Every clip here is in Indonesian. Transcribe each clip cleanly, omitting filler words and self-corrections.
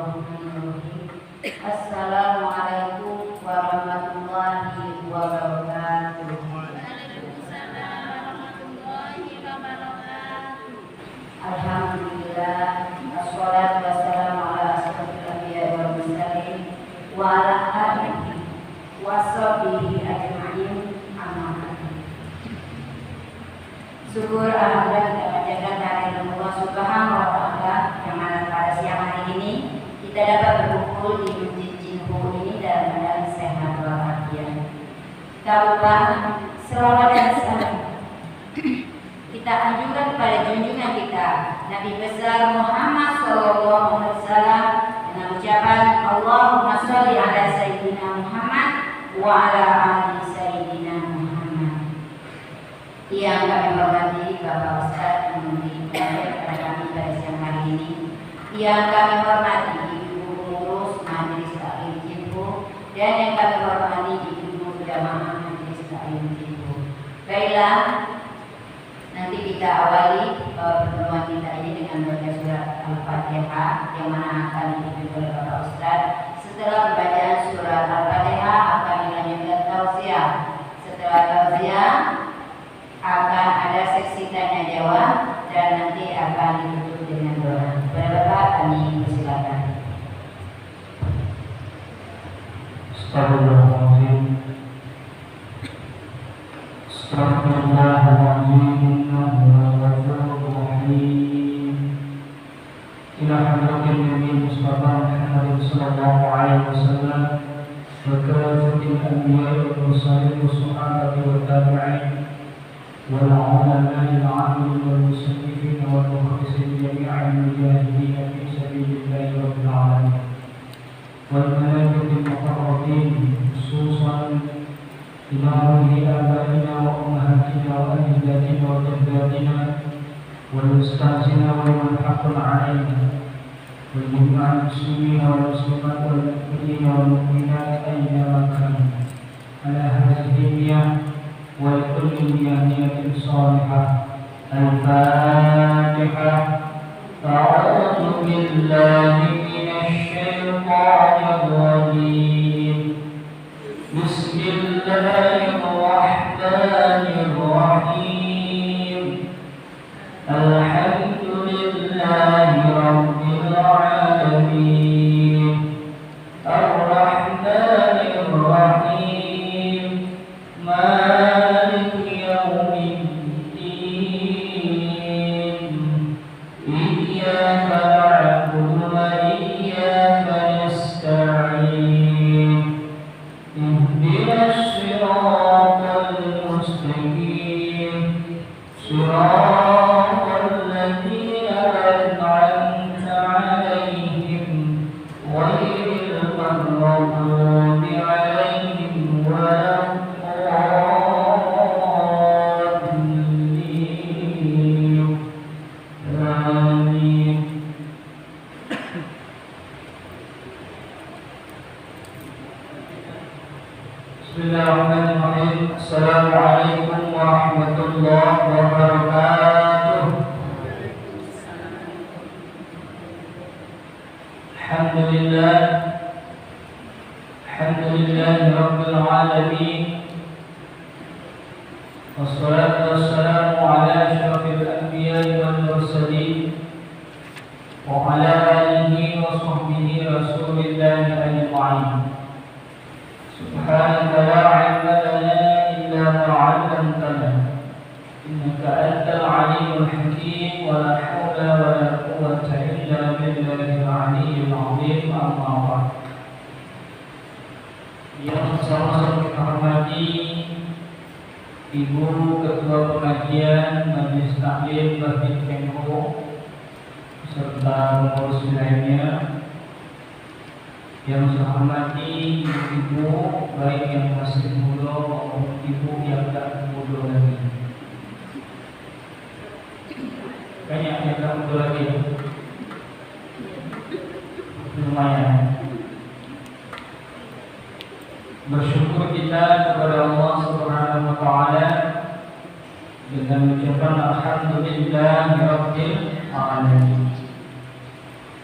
Bismillahirrahmanirrahim. Assalamualaikum warahmatullahi wabarakatuh. Waalaikumsalam warahmatullahi wabarakatuh. Alhamdulillah, wassalatu wassalamu ala asyrofil anbiya'i wal mursalin wa ala alihi washabihi ajma'in. Amma ba'du. Syukur alhamdulillah kita panjatkan kehadirat Allah Subhanahu wa taala yang mana pada siang hari ini kita dapat berkumpul di Masjid Jinhu ini dalam keadaan sehat walafiat. Tak lupa selawat dan salam kita anjurkan kepada junjungan kita Nabi besar Muhammad SAW dengan ucapan Allahumma sholli ala sayyidina Muhammad wa ala ali sayyidina Muhammad. Yang kami hormati Bapak Ustadz yang memberi kepada kami pada siang hari ini, yang kami hormati Ibu pengurus Majelis Taklim Jinhu, dan yang kami hormati Ibu Jamaah Majelis Taklim Jinhu. Baiklah, nanti kita awali pertemuan kita ini dengan membaca surat Al-Fatihah yang mana akan dipimpin oleh Bapak Ustadz. Setelah pembacaan surat Al-Fatihah akan dilanjutkan tausiah. Setelah tausiah akan ada seksi tanya jawab dan nanti akan ditutup dengan doa. Bapak kami persilakan. Astagfirullahaladzim. Astagfirullahaladzim. Innahu ghafurur rahim. Ila hadratin Nabi Mustafa Muhammad sallallahu alaihi wasallam wa kafatil anbiya'i wal mursalin wa sahabati wa tabi'in wal 'ulama'i al-'amilin wal musannifin wal mukhlisin jami'an mujahidin fi sabilillahi rabbil 'alamin wal malaikatil muqarrabin khususan إلى آبائنا وأمهاتنا وأجدادنا وجداتنا والأستاذنا ومن حق علينا وجميع المسلمين والمسلمات والمؤمنين والمؤمنات أينما كانوا على هذه النية ولكل نية صالحة. الفاتحة. أعوذ بالله من الشيطان الرجيم. بسم الله الرحمن الرحيم. الحمد لله رب العالمين. الرحمن الرحيم. مالك يوم الدين. إياك نعبد وإياك نستعين. اهدنا الصراط المستقيم. صراط الذين أنعمت عليهم غير المغضوب عليهم ولا الضالين. آمين. Bismillahirrahmanirrahim. Assalamualaikum warahmatullahi wabarakatuh. Alhamdulillah. Alhamdulillahi rabbil alamin. Wassalatu wassalamu ala asyrafil anbiya'i wal mursalin wa ala alihi wa sahbihi rasulillahi ajma'in. سبحانك لا علم لنا إلا ما علمتنا إنك أنت العليم الحكيم ولا حول ولا قوة إلا بالله العلي العظيم. أما بعد. Yang sama-sama kita hormati Ibu Ketua Pengajian Majelis Taklim Masjid Jinhu serta pengurus lainnya, yang saya hormati ibu baik yang masih muda maupun ibu yang tak muda lagi. Banyak yang tak muda lagi, lumayan. Bersyukur kita kepada Allah Subhanahu wa taala dengan ucapan alhamdulillahirabbil alamin.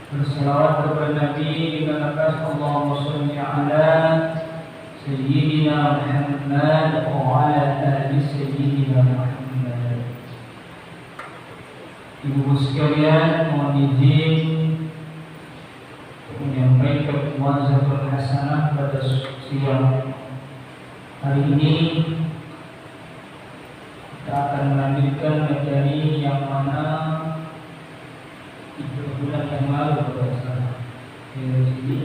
berselawat kepada Nabi dengan kata Allahumma sholli ala Sayyidina Muhammad wa ala ali Sayyidina Muhammad. Ibu sekalian, mohon izin menyampaikan muazatul hasanah pada siang hari ini. Kita akan melanjutkan materi yang mana 3 bulan yang lalu berasal dari sini.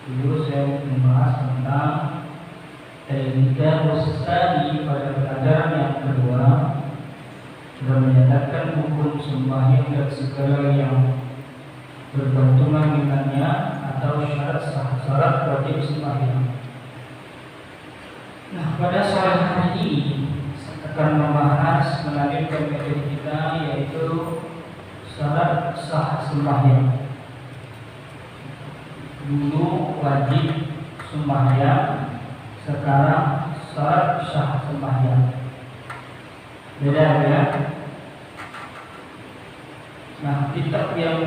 Dulu saya membahas tentang Al-Hidayah Ustadi pada pelajaran yang kedua dan menyatakan hukum sembahyang dan segala yang bergantungan dengannya atau syarat-syarat wajib sembahyang. Nah, pada sore hari ini saya akan membahas melanjutkan materi kita, yaitu syarat sah sembahyang. Dulu wajib sembahyang, sekarang syarat sah sembahyang. Beda ya. Nah, kitab yang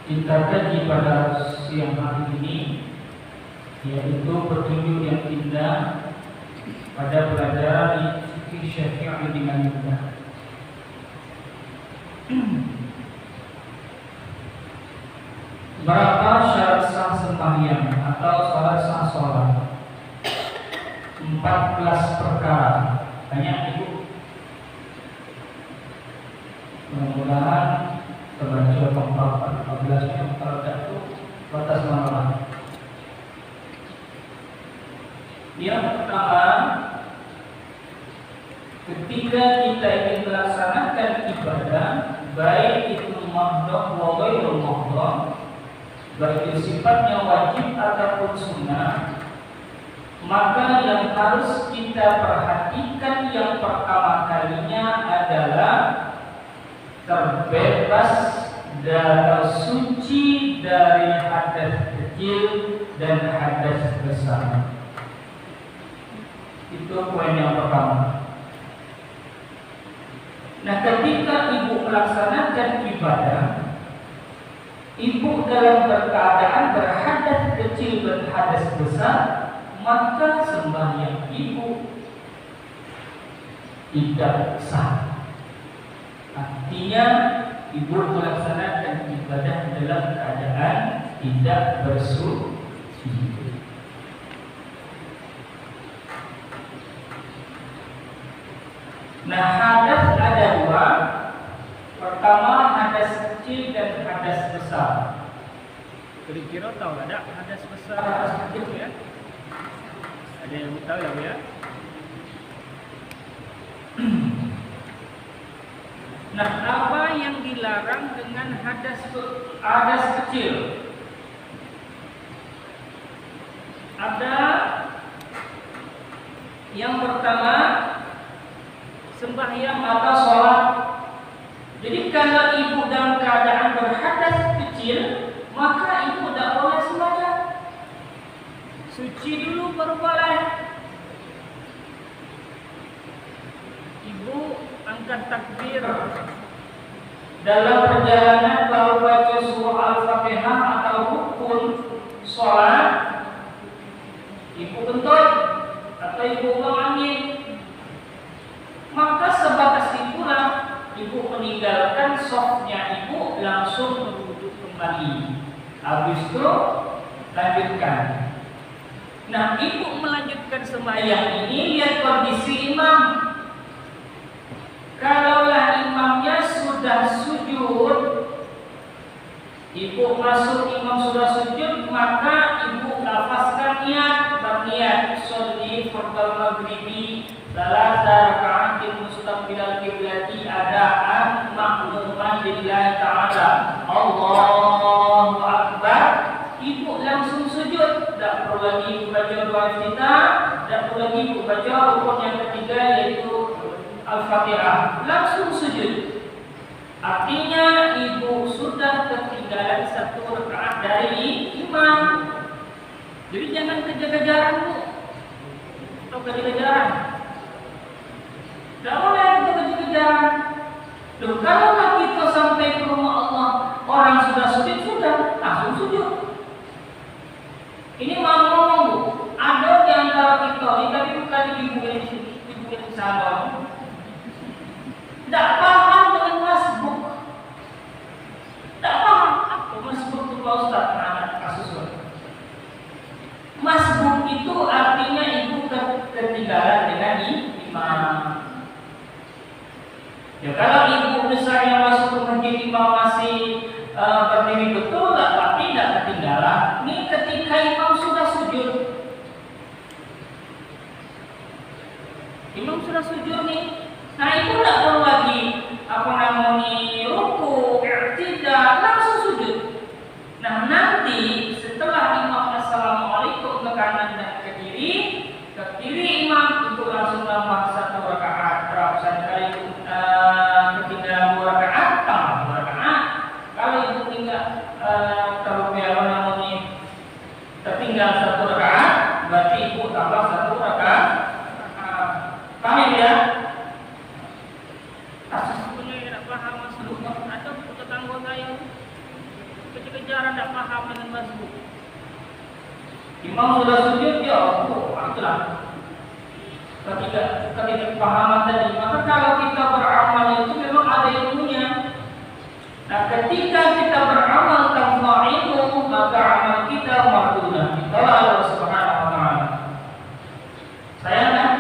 kita kaji pada siang hari ini yaitu petunjuk yang indah pada pelajaran fikih Syafi'i dengan mudah. Berapa syarat sah sembahyang atau syarat sah sholat? 14 perkara. Banyak ibu. Mudah-mudahan terbaca 14-nya, kalau tidak itu batas malam. Yang pertama, ketika kita ingin melaksanakan ibadah, baik itu mahdhah wa ghairu mahdhah, baik itu sifatnya wajib ataupun sunnah, maka yang harus kita perhatikan yang pertama kalinya adalah terbebas dan suci dari hadas kecil dan hadas besar. Itu poin yang pertama. Nah, ketika ibu melaksanakan ibadah, ibu dalam keadaan berhadas kecil dan hadas besar, maka sembahyang ibu tidak sah. Artinya ibu melaksanakan ibadah dalam keadaan tidak bersuci. Nah, hadas ada 2. Pertama, hadas kecil dan hadas besar. Kira-kira tahu ada hadas besar, hadas kecil ya? Ada yang tahu ya, Bu ya? Nah, apa yang dilarang dengan hadas kecil? Ada yang pertama, sembahyang atau sholat. Jadi kalau ibu dalam keadaan berhadas kecil, maka ibu tidak boleh sembahyang. Suci dulu baru boleh. Ibu angkat takbir. Dalam perjalanan baru baca surah Al-Fatihah atau rukun sholat, ibu kentut atau ibu buang angin, maka sebatas itulah ibu meninggalkan softnya ibu, langsung merujuk kembali. Habis itu lanjutkan. Nah, ibu melanjutkan sembahyang ini lihat kondisi imam. Kalaulah imamnya sudah sujud, ibu masuk imam sudah sujud, maka ibu lafazkan niat, berniat sholli fardhu maghribi salasa raka'atin mustaqbilal qiblati adaan ma'muman lillahi ta'ala. Allahu akbar. Ibu langsung sujud, tidak perlu lagi baca doa kita, tidak perlu lagi baca rukun yang ketiga yaitu Al-Fatihah, langsung sujud. Artinya ibu sudah ketinggalan 1 rakaat dari imam. Jadi jangan kejar-kejaran, Bu. Atau kejar-kejaran. Tidak boleh kita kejar-kejaran. Loh, kalau kita sampai ke rumah Pak Ustaz, anak kasus masbuk itu artinya ibu ketinggalan dengan imam. Ya kalau ibu misalnya masuk ke masjid imam masih berdiri betul, tapi tidak ketinggalan. Ini ketika imam sudah sujud, imam sudah sujud nih. Nah ibu tidak perlu lagi ruku, tidak langsung sujud. Nah nanti setelah imam assalamualaikum ke kanan dan ke kiri imam itu langsung nambah 1 rakaat. Misalnya ibu ketinggalan 2 rakaat, tambah 2 rakaat. Kalau ibu tertinggal 1 rakaat, berarti ibu tambah 1 rakaat. Paham ya? Sebetulnya tidak paham masbuk atau tetangga saya kejar-kejaran tidak paham dengan masbuk. Imam sudah sujud ya, itulah ketika pahaman tadi. Maka kalau kita beramal itu memang ada ilmunya. Nah ketika kita beramal tanpa ilmu, maka amal kita mardudah. Itulah Allah Subhanahu wa Ta'ala. Sayang kan?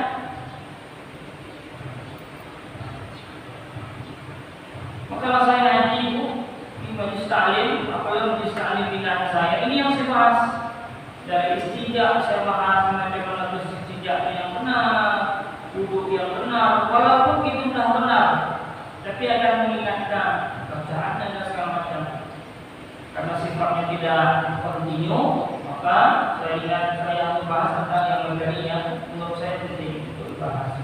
Kalau saya ngaji ibu di majelis taklim, apalagi majelis taklim bidang saya, ini yang saya bahas dari istijab, saya bahas bagaimana istijab yang benar, wudhu yang benar, walaupun itu sudah benar, tapi akan mengingatkan bacaan dan segala macam. Karena sifatnya tidak kontinu, maka saya membahas tentang yang materi yang menurut saya penting untuk dibahas.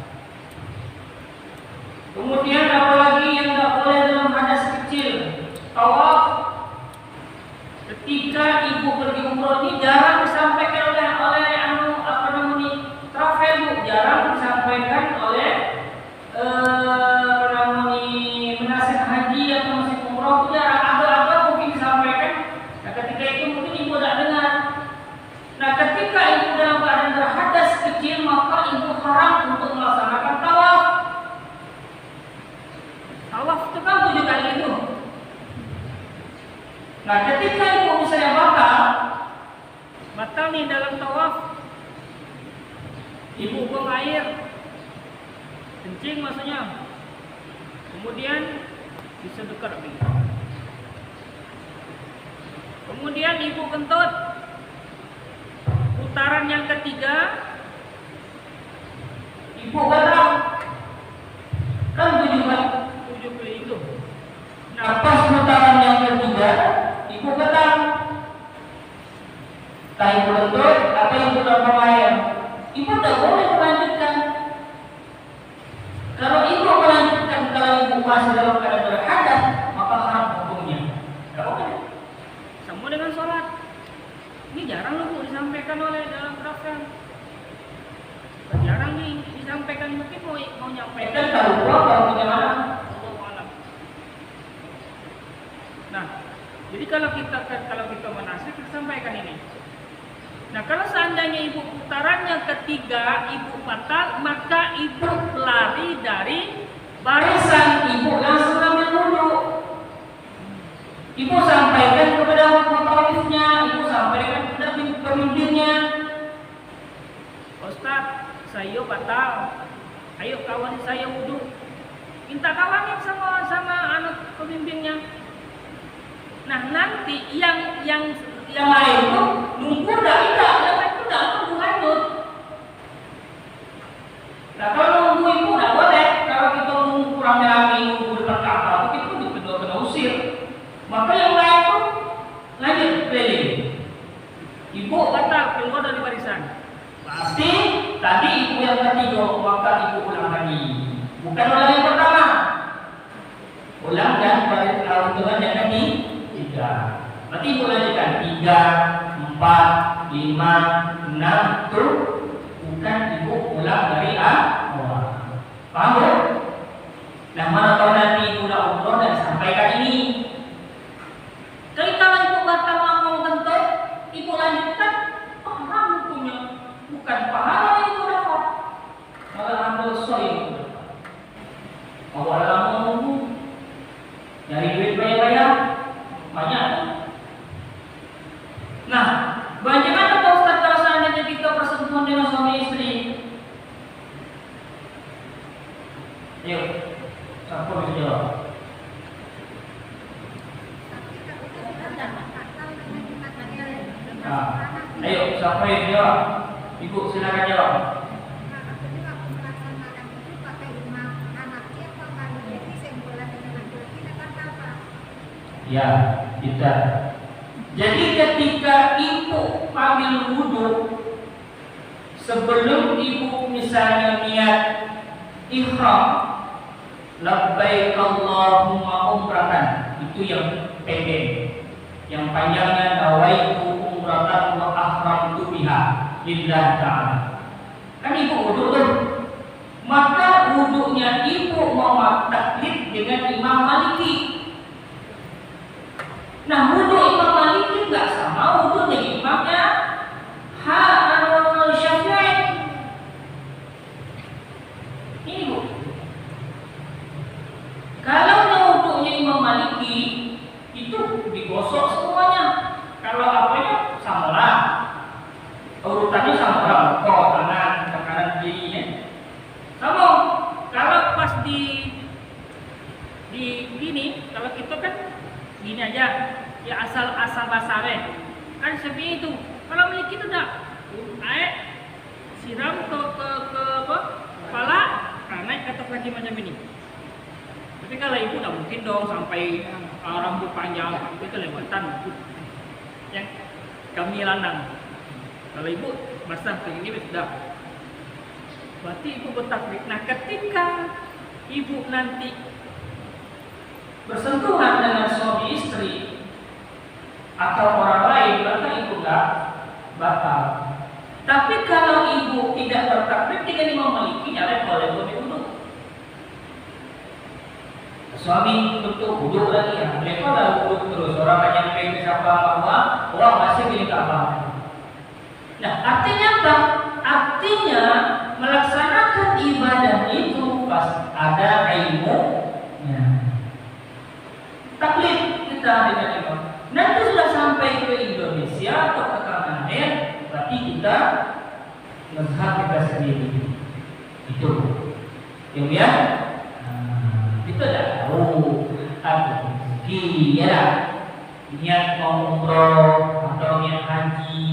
Kemudian apalagi yang tidak boleh dalam hadas kecil, tawaf. Ketika ibu pergi umroh ini jarang disampaikan oleh travel, jarang disampaikan oleh menasih haji atau masih umroh, jarang. Ada mungkin disampaikan. Nah ketika itu mungkin ibu tidak dengar. Nah ketika ibu dalam keadaan berhadas kecil, maka ibu haram untuk melaksanakan tawaf. Tawaf itu kan 7 kali itu. Nah ketika ibu misalnya batal nih dalam tawaf, ibu buang air, kencing maksudnya, kemudian disedekar lagi. Kemudian ibu kentut, putaran yang ketiga, ibu batal, kan 7 kali itu. Nah pas putaran yang ketiga, ibu batal. Entah ibu kentut atau ibu buang air, ibu tidak boleh melanjutkan. Kalau ibu melanjutkan, kalau ibu masih dalam keadaan berhadas, maka haram hukumnya. Tidak boleh. Sama dengan sholat. Ini jarang loh Bu disampaikan oleh dalam draftkan. Jarang nih disampaikan, mungkin mau nyampaikan. Tahu kalau bagaimana? Nah, jadi kalau kita menasih, kita sampaikan ini. Nah, kalau seandainya ibu putarannya ketiga, ibu batal, maka ibu lari dari barisan, ibu langsung ambil wudhu. Ibu sampaikan kepada mutawifnya, ibu sampaikan kepada pemimpinnya. Ustaz, saya batal. Ayo kawan saya wudhu. Minta kawanin sama anak pemimpinnya. Nah, nanti yang lain itu nunggu nunggu hanyut. Nah kalau nunggu itu tidak boleh. Kalau kita nunggu rame-rame nunggu depan kapal, itu kena usir. Maka yang lain itu lanjut keliling. Ibu batal keluar dari barisan. Pasti tadi ibu yang ketiga, maka ibu ulang lagi. Bukan ulang yang pertama. Ulang dan hitungan yang ketiga. Berarti ibu lanjutkan 3, 4, 5, 6 itu bukan ibu ulang dari awal. Paham ya? Nah mana tahu nanti ibu udah umroh dan sampaikan ini. Jadi kalau ibu batal mau kentut, ibu lanjutkan, paham hukumnya. Bukan pahala yang ibu dapat, malah ambil soal. Awal lama nunggu, nyari duit bayar banyak. Ayo, siapa bisa jawab? Nah, ayo, siapa yang jawab? Ibu silakan jawab. Ya, kita. Jadi ketika ibu ambil wudhu, sebelum ibu misalnya niat ihram, labbaik Allahumma umratan, itu yang pendek. Yang panjangnya nawaitu umratan wa ahramtu biha lillah ta'ala. Kan ibu wudhu tuh. Maka wudhunya ibu mau taklid dengan Imam Maliki. Nah, wudhu Imam Maliki nggak sama wudhu dengan imamnya Syafi'i. Ini bu. Kalau wudhunya Imam Maliki itu digosok semuanya. Kalau apanya sama lah. Urutannya sama lah. Kok kanan kirinya sama. Kalau pas di gini, kalau kita kan gini aja, ya asal basare kan seperti itu. Kalau Maliki itu enggak, air siram ke apa kepala, naik ke atas lagi macam ini. Tapi kalau ibu enggak mungkin dong sampai rambut panjang itu kelewatan yang kami lanang. Kalau ibu basah kayak gini sudah, berarti ibu bertakbir. Nah, ketika ibu nanti bersentuhan dengan suami istri atau orang lain, maka ibu enggak batal. Tapi kalau ibu tidak bertakbir dengan Imam Maliki, nyalek boleh wudhu. Suami untuk wudhu lagi ya, mereka dah wudhu terus. Orang hanya pengen siapa bahwa orang masih milik apa. Nah, artinya apa? Artinya melaksanakan ibadah itu pas ada ilmunya. Taklid kita dengan imam. Nanti sudah sampai ke Indonesia atau ke tanah air, berarti kita mazhab kita sendiri. Itu, ya. Itu dah tahu. Kira niat mau umroh atau niat haji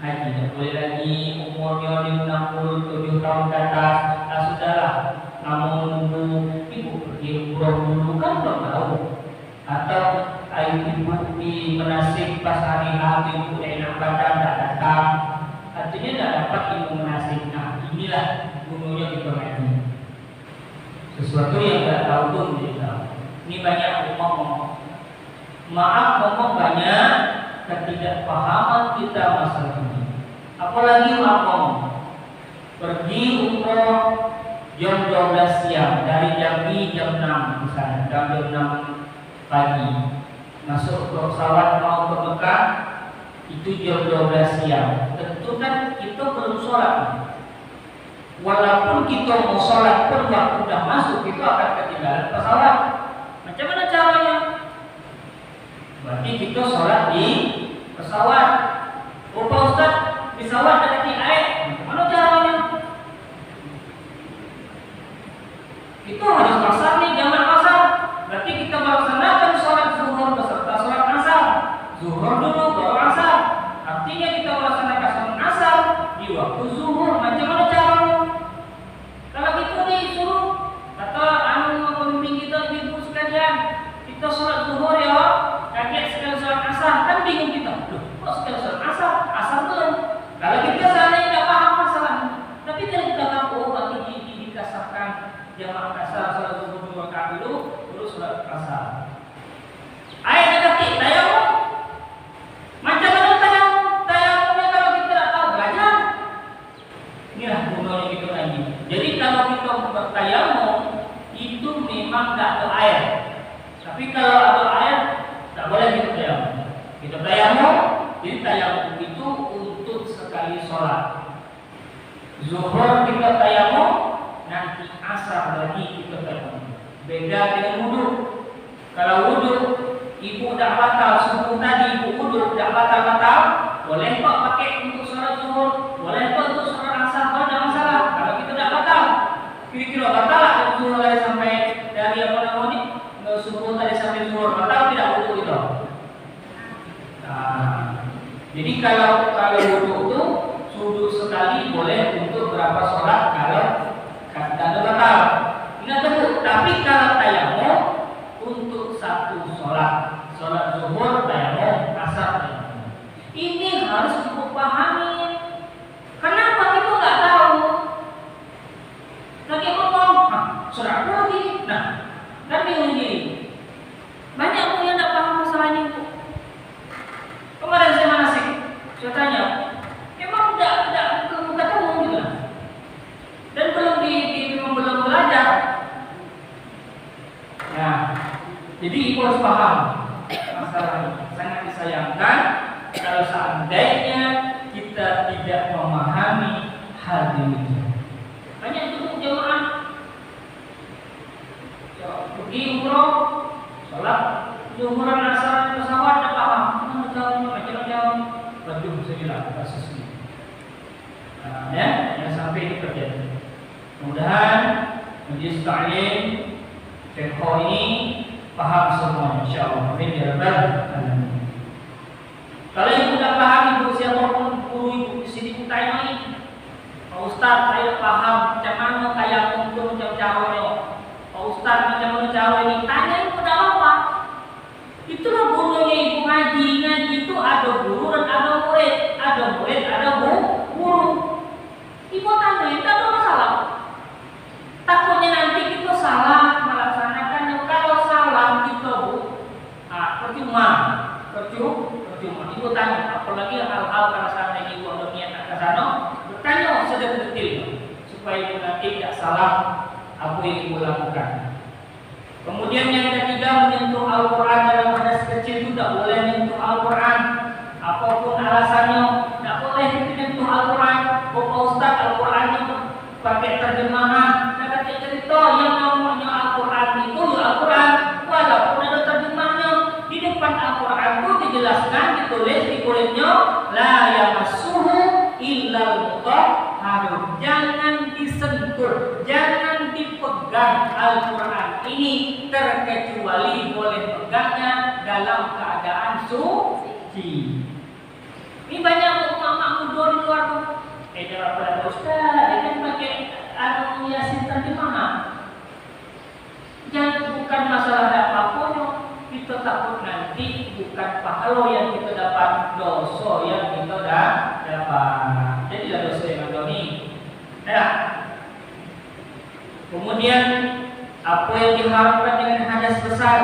tidak boleh lagi. Umurnya di 67 tahun ke atas, sudahlah. Namun ibu pergi umroh dulu kan belum tahu. Atau ibu di menasik pas hari ibu enak badan tak datang, artinya tidak dapat ibu menasik. Nah, inilah gunanya kita ngaji. Sesuatu yang tidak tahu pun tidak. Ini banyak ngomong. Maaf ngomong banyak ketidakpahaman kita masalah ini. Apalagi ngomong pergi umroh jam 12 siang dari Jambi jam 6 misalnya, jam 6 pagi, masuk ke pesawat mau ke Mekah itu jam 12 siang. Tentu kan kita belum sholat. Walaupun kita mau sholat pun waktu sudah masuk itu akan ketinggalan pesawat. Macam mana caranya? Berarti kita sholat di pesawat. Oh Pak Ustaz, pesawat ada di air. Mana caranya? Kita harus pasar nih, jangan pasar. Berarti kita melaksanakan sholat zuhur beserta sholat asar. Zuhur dulu baru asar. Artinya kita melaksanakan sholat asar di waktu zuhur. Macam mana caranya? Kalau kita disuruh kata pemimpin kita, ibu sekalian, kita sholat zuhur ya, kaget sekali sholat asar, kan bingung kita. Loh, kok sekali sholat asar? Asar belum. Kalau kita seandainya tidak paham masalahnya, tapi kalau kita tahu berarti dikasarkan jamaah kasar sholat zuhur 2 rakaat dulu. Surat asar. Ayat negatif tayamum. Macam mana tayamum? Tayamumnya kalau kita tidak tahu belajar. Inilah gunanya kita lagi. Jadi kalau kita bertayamum itu memang tidak ada air. Tapi kalau ada air tak boleh kita tayamum. Kita tayamum. Jadi tayamum itu untuk sekali sholat. Zuhur kita tayamum, nanti asar lagi kita tayamum. Beda dengan wudhu. Kalau wudhu, ibu dah batal subuh tadi, ibu wudhu dah batal, boleh kok pakai untuk sholat zuhur, boleh kok untuk sholat asar, tidak masalah. Kalau kita dah batal, kira-kira batal lah wudhu mulai sampai Jadi kalau wudhu itu sudut sekali boleh untuk berapa sholat kalau kata batal. Ingat betul. Tapi kalau tayamum untuk satu sholat zuhur tayamum, asar tayamum. Ini harus cukup pahami. Kenapa kita nggak tahu? Lagi ngomong, sudah apa lagi? Nah, kan bingung gini. Banyak bu yang nggak paham masalah ini bu. Kemarin saya manasik, saya tanya, emang belum ketemu juga, dan belum belajar. Nah, jadi ibu harus paham masalah ini. Sangat disayangkan kalau seandainya kita tidak memahami hal ini. Banyak itu jemaah pergi umroh, sholat zuhuran asar pesawat tidak paham, macam-macam. Waduh, saya bilang kasus ini. Yang sampai ini terjadi. Mudah-mudahan Majelis Ta'lim Tekho ini paham semua, insyaallah. Amin ya rabbal alamin. Kalau ibu tidak paham, ibu siapapun guru ibu di sini ibu tanya ini. Pak Ustaz, saya paham macam mana kayak untuk macam cara. Pak Ustaz, macam mana cara ini? Tanya ibu tidak apa. Itulah gurunya ibu ngaji itu ada guru dan ada murid, ada guru. Ibu tanya, tidak ada masalah. Takutnya nanti kita salah melaksanakannya. Kalau salah kita percuma. Ibu tanya, apalagi hal-hal kalau seandainya ibu ada niat ke sana, bertanya sudah detail supaya ibu nanti tidak salah apa yang ibu lakukan. Kemudian yang ketiga, menyentuh Al-Quran dalam hadas kecil itu tidak boleh menyentuh Al-Quran. Apapun alasannya, tidak boleh menyentuh Al-Quran. Bapak Ustaz, Al-Quran itu pakai terjemahan. Saya kata cerita yang namanya Al-Quran itu ya Al-Quran. Walaupun ada terjemahnya, di depan Al-Quran itu dijelaskan, ditulis di kulitnya, la yamassuhu illal mutahharun. Jangan disentuh, jangan dipegang Al-Quran ini terkecuali boleh pegangnya dalam keadaan suci. Ini banyak ulama muda di luar tuh. Jangan pada Ustaz, dia kan pakai Yasin terjemahan. Jangan, bukan masalah apa-apa, kita takut nanti bukan pahala yang kita dapat, dosa yang kita dapat. Jadilah dosa yang ada ni. Kemudian apa yang diharapkan dengan hadas besar?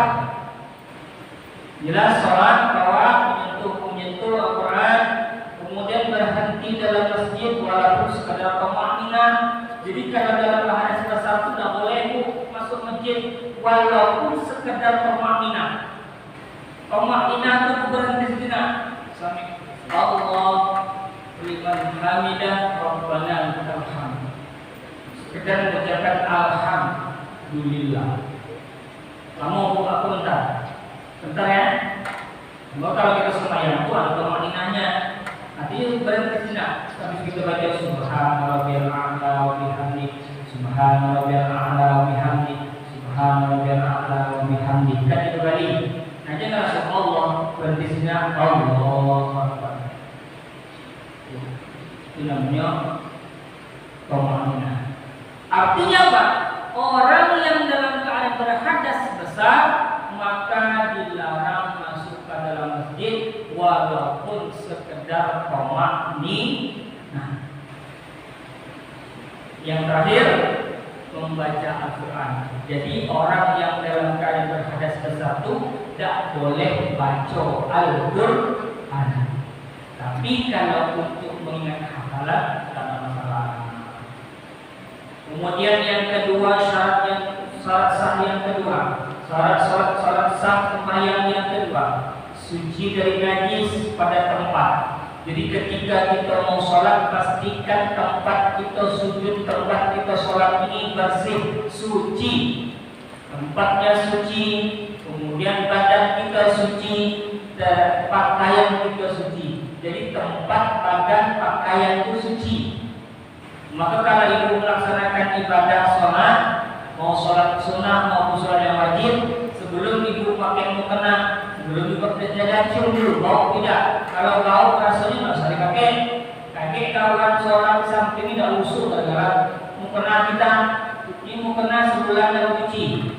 Jelas sholat bahwa menyentuh Al-Quran, kemudian berhenti dalam masjid walaupun sekadar pemahaman. Jadi kalau dalam hadas besar itu tidak boleh masuk masjid walaupun sekedar pemahaman. Pemahaman itu berhenti sejenak. Allah liman hamidah Rabbana lakal hamd. Sekedar mengucapkan alhamdulillah. Kamu aku bentar ya. Kalau kita sembahyang itu ada pemahamannya. Nanti berhenti sejenak. Habis kita baca subhanarabbiyal a'la wa bihamdi, subhanarabbiyal a'la wa bihamdi, subhanarabbiyal a'la wa bihamdi. Kan itu kali. Nah, jangan Allah berhenti sejenak. Allahu akbar. Itu namanya pemahaman. Artinya apa? Orang yang dalam keadaan berhadas besar maka dilarang masuk ke dalam masjid walaupun sekedar Nah, yang terakhir membaca Al-Quran. Jadi orang yang dalam keadaan berhadas besar itu tidak boleh baca Al-Quran. Tapi kalau untuk mengingat hafalan tidak ada masalah. Kemudian yang kedua, syarat sah yang kedua, syarat sah sembahyang yang kedua, suci dari najis pada tempat. Jadi ketika kita mau sholat, pastikan tempat kita sujud, tempat kita sholat ini bersih, suci. Tempatnya suci, kemudian badan kita suci, dan pakaian kita suci. Jadi tempat, badan, pakaian itu suci. Maka kalau ibu melaksanakan ibadah sholat, mau sholat sunnah maupun sholat yang wajib, sebelum ibu pakai mukena, belum diperjaga cium dulu, bau tidak. Kalau bau rasanya nggak usah dipakai. Kakek kawan sholat samping tidak usul gara-gara mukena kita ini mukena sebulan dan cuci.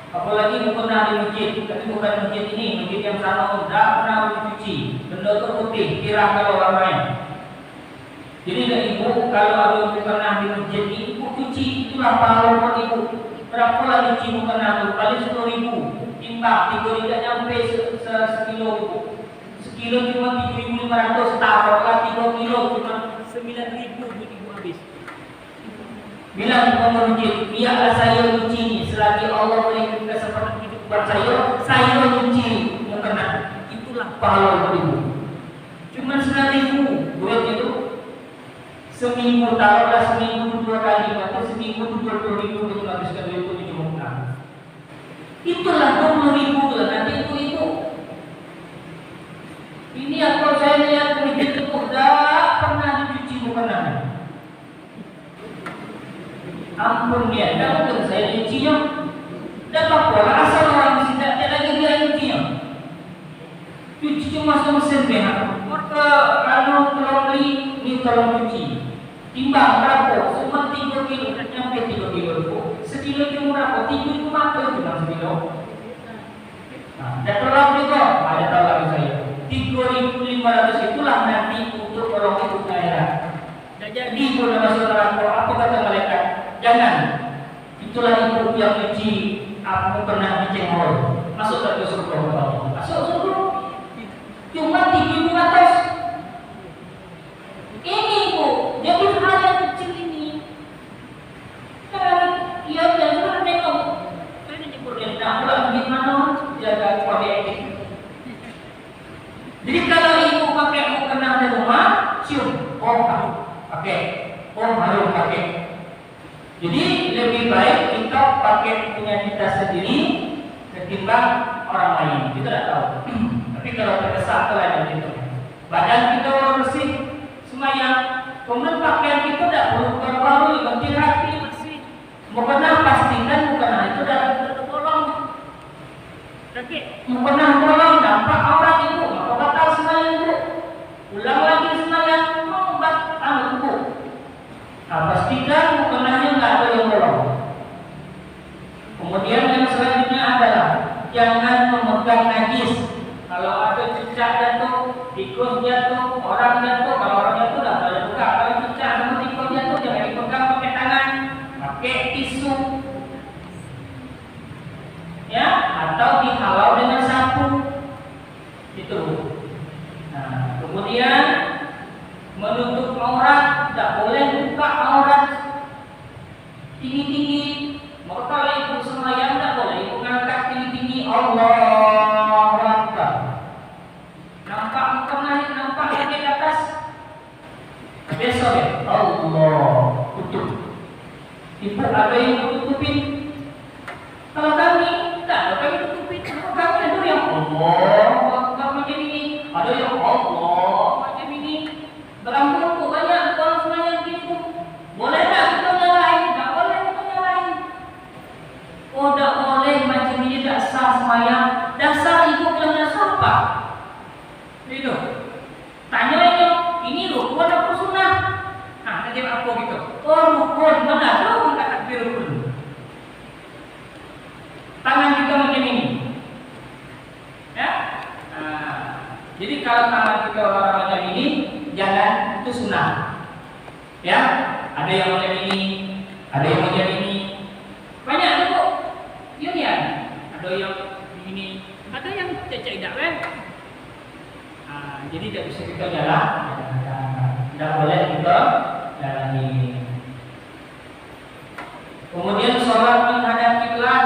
Apalagi mukena di masjid, tapi bukan masjid ini, masjid yang sana tidak pernah dicuci. Benda itu putih, kira kalau orang lain. Jadi dari ibu kalau ada mukena di masjid ini, ibu cuci, itulah pahala buat ibu. Berapa lagi cuci mukena itu? Paling 10.000. Timbang 3 tidak nyampe sekilo ibu. Sekilo cuma 7.500, taruhlah 3 kilo cuma 9.000 ibu habis. Bilang kepada masjid, biarlah saya cuci ini selagi Allah memberikan kesempatan hidup buat saya cuci mukena. Itulah pahala buat ibu. Cuma 9.000 duit itu. Seminggu taruhlah seminggu 2 kali, maka seminggu 20.000 untuk habiskan duit itu di mukena. Itulah 20.000 nanti itu. Ini kalau saya lihat masjid itu tidak pernah dicuci mukena. Ampun dia, tidak mungkin saya cucinya. Tidak apa-apa, asal orang tidak lagi dia cucinya. Cuci cuma sama mesin behang. Maka kalau beli ini tolong cuci. Timbang berapa? Cuma 3 kilo, tidak nyampe 3 kilo. Sekilo cuma berapa? 3.500 cuma sekilo. Nah, tidak terlalu juga. Ada tahu lagi saya. 3.500 itulah nanti untuk orang itu daerah. Jadi kalau masuk neraka, apa kata malaikat? Jangan. Itulah ibu yang cuci. Aku pernah dicengol. Masuk ke surga Allah. Masuk surga. Cuma 3.500. Ini ibu, jadi hal yang kecil ini. Kan dia jangan nengok. Saya nyebut dia tak pulang gimana jaga proyek. Jadi kalau ibu pakai mukena di rumah, cium, pakai, harus pakai. Jadi lebih baik kita pakai punya kita sendiri ketimbang orang lain. Kita tidak tahu. Tapi kalau terkesan telah itu, badan kita orang bersih, semayang, kemudian pakaian kita tidak perlu perbarui, ganti rapi bersih. Mukena pastikan mukena itu dalam tergolong. Mukena tergolong nampak orang itu, maka batal semayang itu. Ulang lagi semayang, membat tubuh. Nah, pastikan mukenanya nggak ada yang bolong. Kemudian yang selanjutnya adalah jangan memegang najis. Kalau ada cicak jatuh, tikus jatuh, orang jatuh, kalau orang jatuh dah boleh buka. Kalau cicak atau tikus jatuh jangan dipegang pakai tangan, pakai tisu, ya, atau dihalau dengan sapu. Itu. Nah, kemudian menutup aurat, tidak boleh buka aurat tinggi-tinggi. Maka kalau ibu semayang tidak boleh ibu ngangkat tinggi-tinggi. Allah Akbar. Nampak mukena, nampak kaki ke atas. Besok ya, Allah tutup. Ibu ada yang tutupin. Kalau kami tidak ada kami tutupin. Kalau kami ada yang Allah macam ini, ada yang Allah macam ini. Berambut banyak kalau semayang gitu. Boleh tak kita nyalain? Tak boleh kita nyalain. Oh tak boleh macam ini tak sah semayang. Dasar ibu bilang dasar apa? Itu. Tanya ini rukun apa sunnah? Nah, nanti apa gitu? Oh rukun, mana tahu tak takbir rukun. Tangan kita macam ini. Ya. Jadi kalau tangan kita orang macam ini, jangan, itu sunnah. Ya, ada yang macam ini, ada yang macam ini. Banyak tu, ya. Ada yang ini, ada yang cecek dak kan? Jadi tidak bisa kita jalan, tidak boleh kita jalani. Kemudian sholat menghadap kiblat,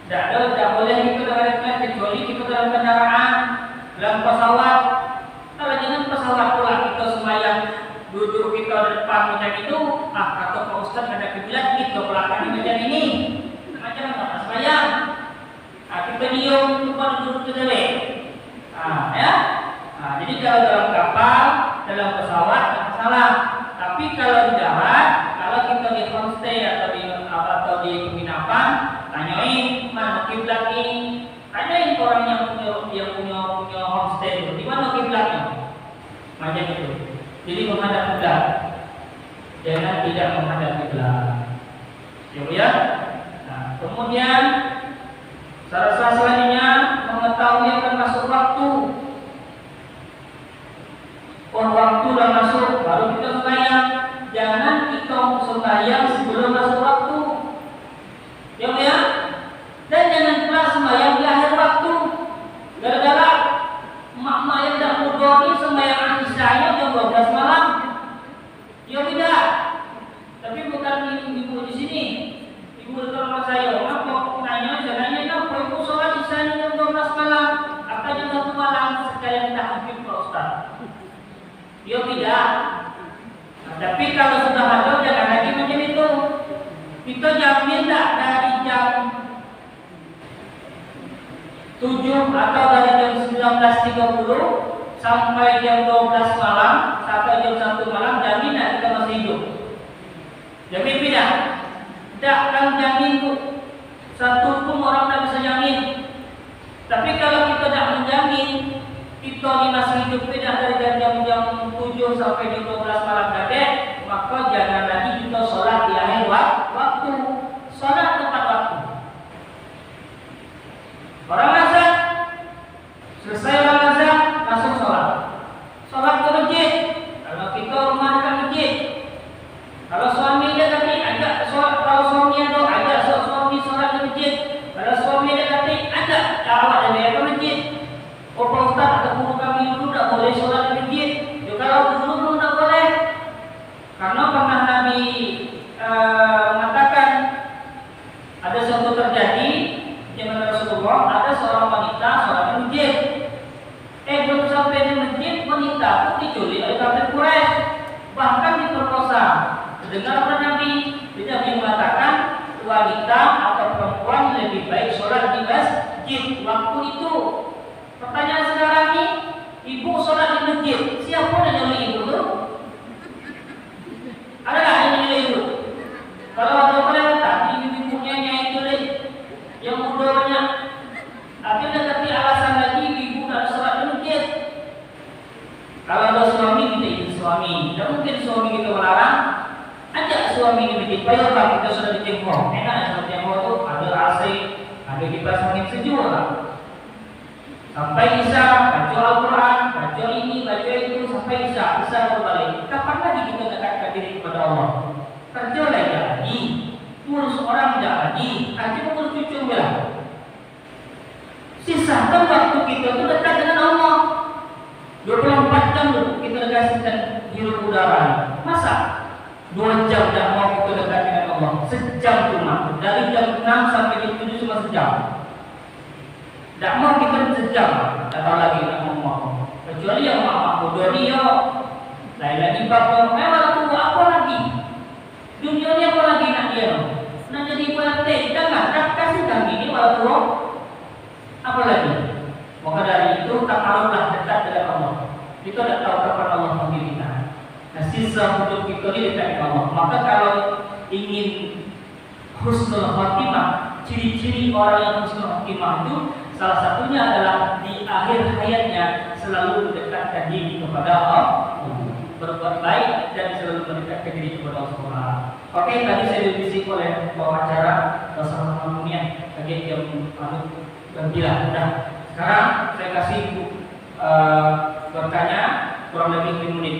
tidak boleh kita menghadap kiblat kecuali kita dalam kendaraan, dalam pesawat. Kalau jangan pesawat pula kita semayang duduk kita depan macam itu, kata Pak Ustaz ada kiblat kita belakang macam ini, macam mana semayang? Kita diam tempat duduk kita deh. Ya. Jadi kalau dalam kapal, dalam pesawat tak salah. Tapi kalau di darat, kalau kita di homestay atau di penginapan, tanyain mana kiblat ini, tanya punya homestay itu, di mana kiblatnya? Macam itu. Jadi menghadap kiblat. Jangan tidak menghadap kiblat. Ya. Nah, kemudian syarat selanjutnya mengetahui akan masuk waktu. Oh, waktu dah masuk, baru kita sembahyang. Jangan kita sembahyang sebelum masuk waktu. Ya. Dan jangan pula sembahyang di akhir waktu. Gara-gara mak-mak yang tak muda ni sembahyang isya-nya jam 12 malam. Ya tidak. Tapi bukan ibu di sini. Ibu dekat rumah saya. Apa nanya kenapa ibu sholat isya-nya jam 12 malam? Atau jam 1 malam sekalian tahajud Pak Ustaz? Ya tidak. Nah, tapi kalau sudah ada jangan lagi macam itu. Kita jamin tak dari jam 7 atau dari jam 19.30 sampai jam 12 malam sampai jam 1 malam, jamin tak kita masih hidup? Jamin tidak? Tak akan jamin tu. Satu pun orang tak bisa jamin. Tapi kalau kita tak menjamin kita ni masih hidup tidak dari jam 7 sampai jam 12 malam tadi, maka jangan lagi kita solat di akhir waktu. Solat tepat waktu. Orang azan, selesai orang azan, langsung sholat. Sholat ke masjid. Kalau kita rumah dekat masjid. Kalau suami dia kata ajak sholat, kalau suami ada ajak suami sholat di masjid. Kalau suami dia kata ajak awak dari ke masjid. Oh Pak Ustaz, ada guru kami dulu tak boleh sholat di masjid. Ya, kalau dulu tak boleh. Karena pernah Nabi mengatakan ada suatu terjadi zaman Rasulullah, ada seorang wanita sholat di masjid. Belum sampai di masjid, wanita itu diculik oleh kafir Quraisy, bahkan diperkosa. Dengar oleh Nabi, Nabi mengatakan wanita atau perempuan lebih baik sholat di masjid waktu itu. Pertanyaan sekarang ini, ibu sholat di masjid, siapa yang nyulik ibu tu? Ada tak yang nyulik ibu? Kalau ada orang tak, ibu-ibunya yang nyulik, yang muda banyak. Akhirnya tapi alasan lagi ibu nak sholat di masjid. Kalau ada suami, kita ikut suami. Tak mungkin suami kita melarang. Ajak suami di masjid. Bayarlah kita sholat di tembok. Enak sholat di tembok tu ada AC, ada kipas angin sejuk lah. Sampai isya, baca Al-Quran, baca ini, baca itu, sampai isya berbalik. Kapan lagi kita dekatkan diri kepada Allah? Kerja lagi, ngurus orang tidak lagi, nanti ngurus cucu bilang. Sisakan waktu kita itu dekat dengan Allah. 24 jam kita dekatkan hirup udara. Masa 2 jam tidak mau kita dekat dengan Allah? Sejam cuma. Dari jam 6 sampai jam 7 cuma sejam. Tak mau kita sejam. Tak tahu lagi nak ngomong. Kecuali yang mak bodoh dia. Lain lagi bab memang tu apa lagi? Dunia ni apa lagi nak dia? Nak jadi PRT, jangan kasih kami ni walau apa lagi? Maka dari itu tak haruslah dekat dengan Allah. Kita tak tahu kapan Allah panggil kita. Nah, sisa hidup kita ni dekat dengan Allah. Maka kalau ingin husnul khatimah, ciri-ciri orang yang husnul khatimah itu salah satunya adalah di akhir hayatnya selalu mendekatkan diri kepada Allah, berbuat baik dan selalu mendekatkan diri kepada Allah. Oke, tadi saya dibisik oleh wawancara bersama teman-temannya bagi jam 9. Nah, sekarang saya kasih bertanya kurang lebih 5 menit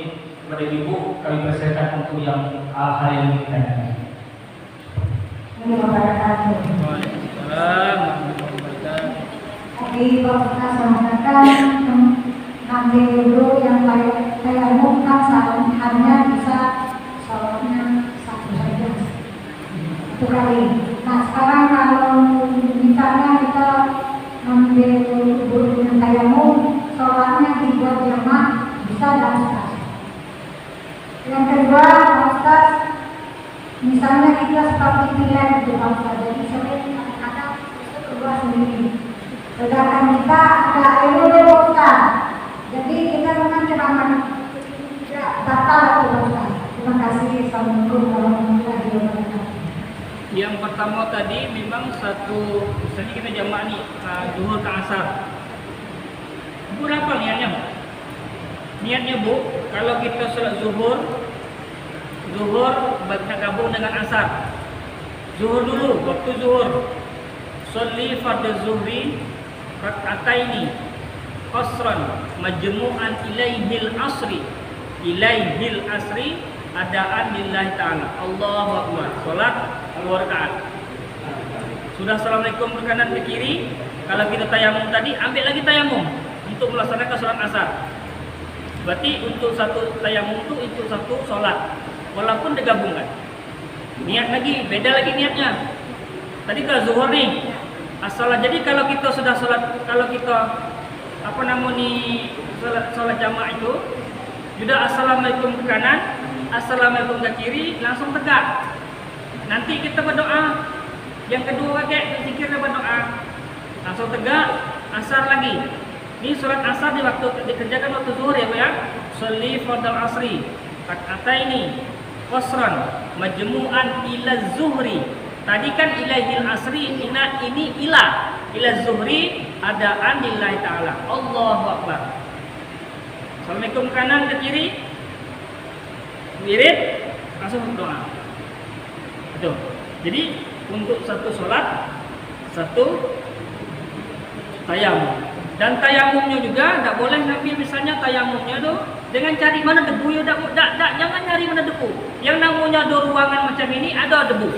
kepada ibu. Kami persilakan untuk yang hal yang ditanya. Oke, Pak Ustaz mengatakan ambil dulu yang saya umumkan hanya bisa sholatnya 1 saja 1 kali. Nah sekarang kalau misalnya kita ambil dulu yang tayamum, sholatnya dibuat jamaah bisa dan bisa. Yang kedua, Pak Ustaz, misalnya kita seperti pilihan itu Pak Ustaz, jadi sering kadang-kadang itu keluar sendiri. Sedangkan kita ada ilmu Ustaz, jadi kita memang ceramah tidak batal Ustaz. Terima kasih. Assalamualaikum warahmatullahi wabarakatuh. Yang pertama tadi memang satu, misalnya kita jamaah ni zuhur ke asar. Niatnya Bu, kalau kita sholat zuhur bergabung dengan asar. Zuhur dulu, waktu zuhur. Sholli fardhu zuhri rak'ataini qasran majmu'an ilaihil asri. Ilaihil asri adaan lillahi ta'ala. Allahu akbar. Salat 2 rakaat. Sudah assalamualaikum ke kanan ke kiri. Kalau kita tayamum tadi, ambil lagi tayamum untuk melaksanakan salat asar. Berarti untuk satu tayamum itu satu solat, walaupun digabungkan. Niat lagi, beda lagi niatnya. Tadi kalau zuhur nih, asal jadi kalau kita sudah solat, kalau kita solat jamaah itu, sudah assalamualaikum ke kanan, assalamualaikum ke kiri, langsung tegak. Nanti kita berdoa, yang kedua kayak zikirnya berdoa, langsung tegak, asar lagi. Ini surat asar di waktu dikerjakan waktu zuhur ya Bu ya. Sholli fardal asri rak'ataini qasran majmu'an ila zuhri. Tadi kan ilaihil asri, ini ila zuhri adaan lillahi ta'ala. Allahu akbar. Assalamualaikum kanan ke kiri. Wirid langsung berdoa. Itu. Jadi untuk satu sholat satu tayamum. Dan tayamumnya juga tidak boleh ngambil misalnya tayamumnya tuh dengan cari mana debu ya, jangan cari mana debu. Yang namanya ada ruangan macam ini ada debu.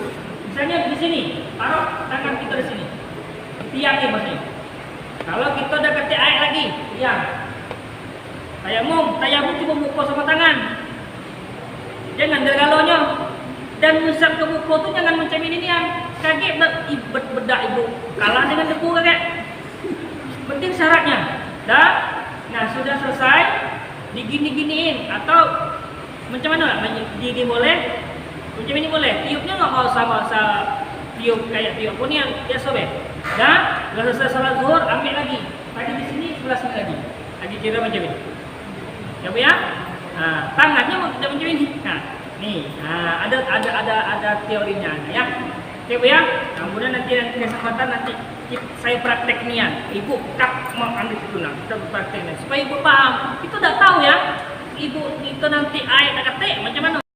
Misalnya di sini, taruh tangan kita di sini. Tiang ya maksudnya. Kalau kita udah ketik air lagi, tiang. Tayamum cuma buka sama tangan. Jangan dergalonya. Dan musab ke buku tu jangan macam ini yang kaget bedak ibu. Kalah dengan debu kaget. Penting syaratnya. Nah sudah selesai digini-giniin atau macam mana? Gini boleh, macam ini boleh. Tiupnya nggak usah tiup kayak tiup pun yang biasa be. Dah, selesai salat zuhur ambil lagi. Tadi di sini sebelah sini lagi kira macam ini. Ya Bu ya. Nah, tangannya macam ini. Nah, nih, ada teorinya ya. Oke Bu ya. Kemudian nanti kesempatan nanti saya praktek nian. Ibu kak mau ambil itu nah, kita prakteknya supaya ibu paham. Itu udah tahu ya. Ibu itu nanti ayat ketik macam mana.